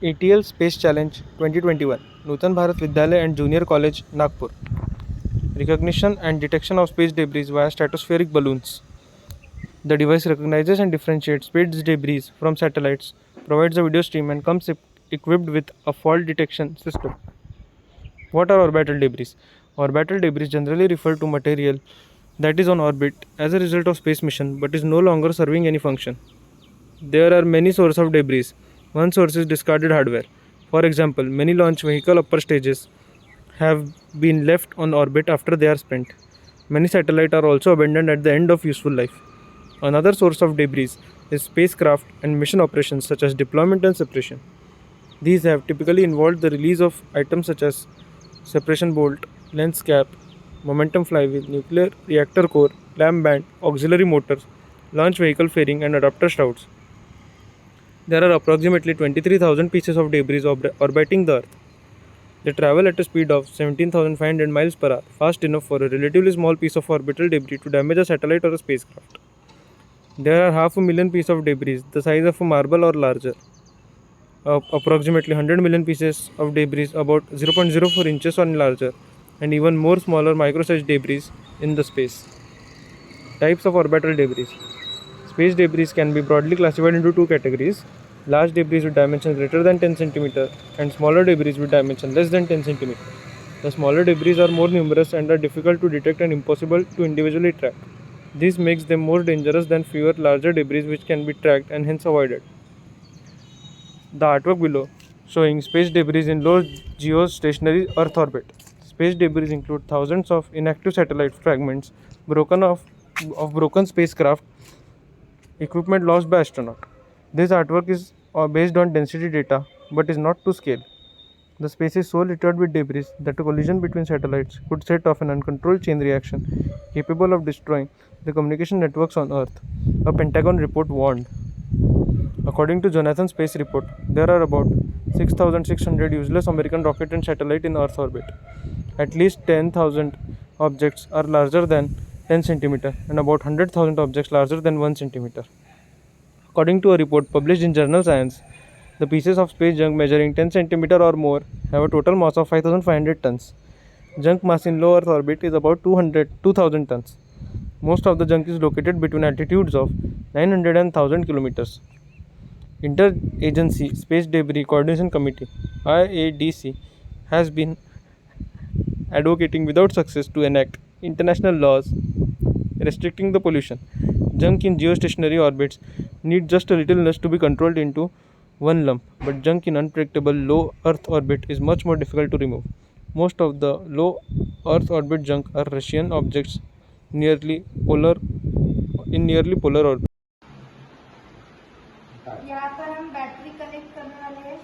ATL Space Challenge 2021, Nutan Bharat Vidyalaya and Junior College, Nagpur. Recognition and detection of space debris via stratospheric balloons. The device recognizes and differentiates space debris from satellites, provides a video stream, and comes equipped with a fault detection system. What are orbital debris? Orbital debris generally refer to material that is on orbit as a result of space mission but is no longer serving any function. There are many sources of debris. One source is discarded hardware. For example, many launch vehicle upper stages have been left on orbit after they are spent. Many satellites are also abandoned at the end of useful life. Another source of debris is spacecraft and mission operations such as deployment and separation. These have typically involved the release of items such as separation bolt, lens cap, momentum flywheel, nuclear reactor core, clamp band, auxiliary motors, launch vehicle fairing, and adapter shrouds. There are approximately 23,000 pieces of debris orbiting the Earth. They travel at a speed of 17,500 miles per hour, fast enough for a relatively small piece of orbital debris to damage a satellite or a spacecraft. There are 500,000 pieces of debris the size of a marble or larger. Approximately 100 million pieces of debris about 0.04 inches or larger, and even more smaller micro-sized debris in the space. Types of orbital debris. Space debris can be broadly classified into two categories: large debris with dimensions greater than 10 cm and smaller debris with dimensions less than 10 cm. The smaller debris are more numerous and are difficult to detect and impossible to individually track. This makes them more dangerous than fewer larger debris which can be tracked and hence avoided. The artwork below showing space debris in low geostationary Earth orbit. Space debris include thousands of inactive satellite fragments, broken spacecraft, equipment lost by astronaut. This artwork is based on density data but is not to scale. The space is so littered with debris that a collision between satellites could set off an uncontrolled chain reaction capable of destroying the communication networks on Earth, a Pentagon report warned. According to Jonathan Space Report, there are about 6,600 useless American rocket and satellite in Earth orbit. At least 10,000 objects are larger than 10 cm and about 100,000 objects larger than 1 cm. According to a report published in Journal Science, the pieces of space junk measuring 10 cm or more have a total mass of 5,500 tons. Junk mass in low Earth orbit is about 2,000 tons. Most of the junk is located between altitudes of 900 and 1,000 kilometers. Interagency Space Debris Coordination Committee (IADC) has been advocating without success to enact international laws restricting the pollution. Junk in geostationary orbits need just a little nudge to be controlled into one lump, but junk in unpredictable low Earth orbit is much more difficult to remove. Most of the low Earth orbit junk are Russian objects nearly polar orbit. यहाँ पर हम battery connect करने वाले हैं।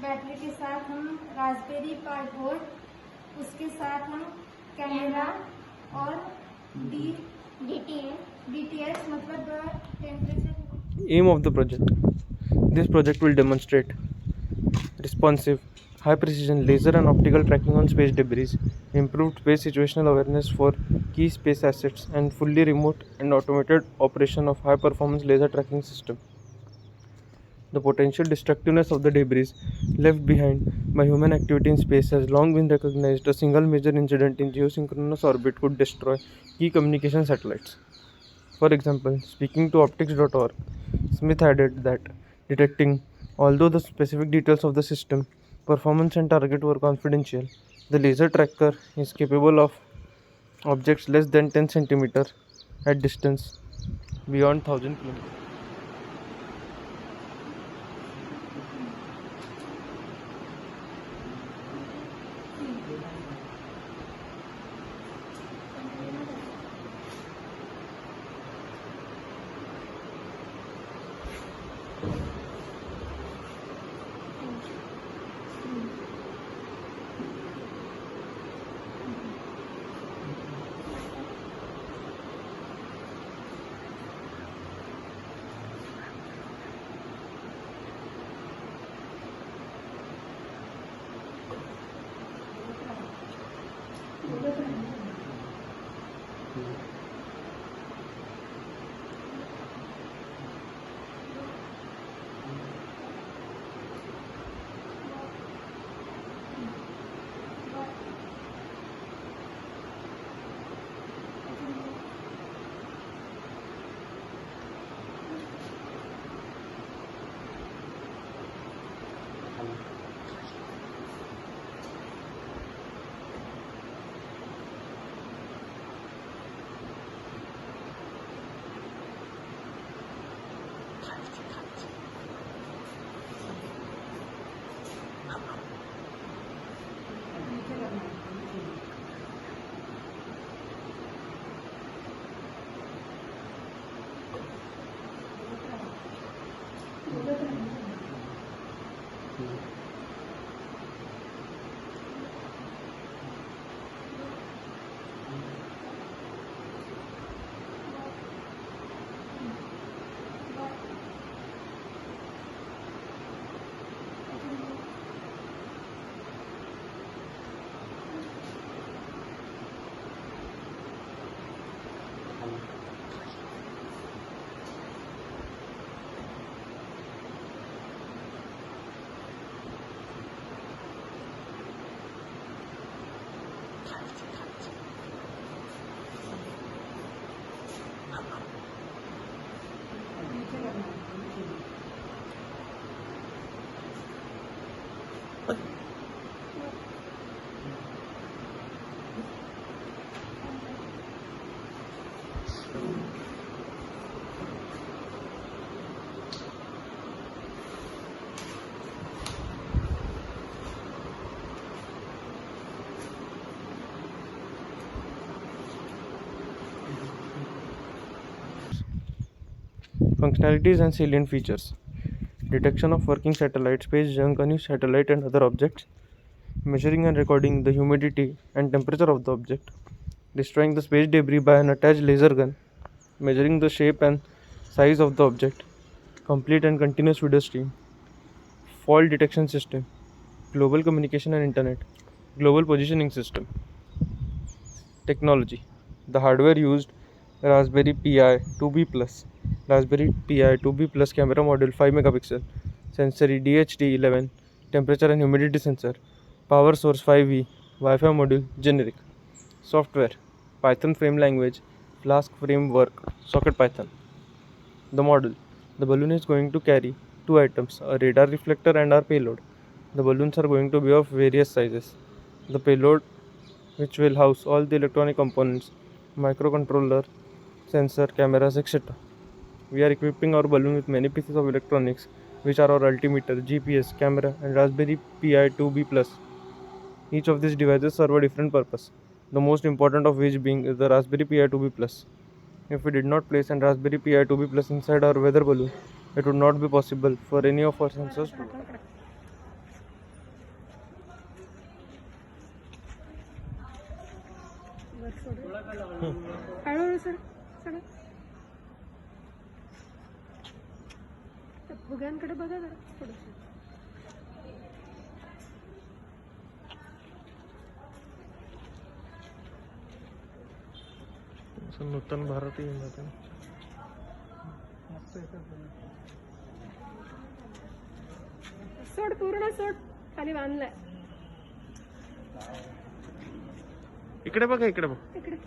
Battery के साथ हम Raspberry पाई board, उसके साथ हम कैमरा और DTS मतलब temperature. Aim of the project. This project will demonstrate responsive, high precision laser and optical tracking on space debris, improved space situational awareness for key space assets, and fully remote and automated operation of high performance laser tracking system. The potential destructiveness of the debris left behind by human activity in space has long been recognized. A single major incident in geosynchronous orbit could destroy key communication satellites. For example, speaking to optics.org, Smith added that detecting, although the specific details of the system Performance and target were confidential. The laser tracker is capable of objects less than 10 centimeter at distance beyond 1000 kilometers. Functionalities and salient features: detection of working satellites, space junk, unused satellite, and other objects, measuring and recording the humidity and temperature of the object, destroying the space debris by an attached laser gun, measuring the shape and size of the object, complete and continuous video stream, fault detection system, global communication and internet, global positioning system. Technology: the hardware used Raspberry Pi 2B Plus, Raspberry Pi 2B Plus camera module 5 megapixel, sensor DHT11, temperature and humidity sensor, power source 5V, Wi-Fi module generic. Software: Python frame language, Flask framework, Socket Python. The model: the balloon is going to carry two items, a radar reflector and our payload. The balloons are going to be of various sizes. The payload, which will house all the electronic components, microcontroller, sensor, cameras, etc. We are equipping our balloon with many pieces of electronics, which are our altimeter, GPS, camera, and Raspberry Pi 2B Plus. Each of these devices serve a different purpose, the most important of which being is the Raspberry Pi 2B Plus. If we did not place an Raspberry Pi 2B Plus inside our weather balloon, it would not be possible for any of our sensors to work. हळूहळू sir sir फुग्यांकडे बघा जरा थोडंसं. नूतन भारत सोड पूर्ण सोड खाली बांधलाय इकडे बघा, इकडे बघ. इकडे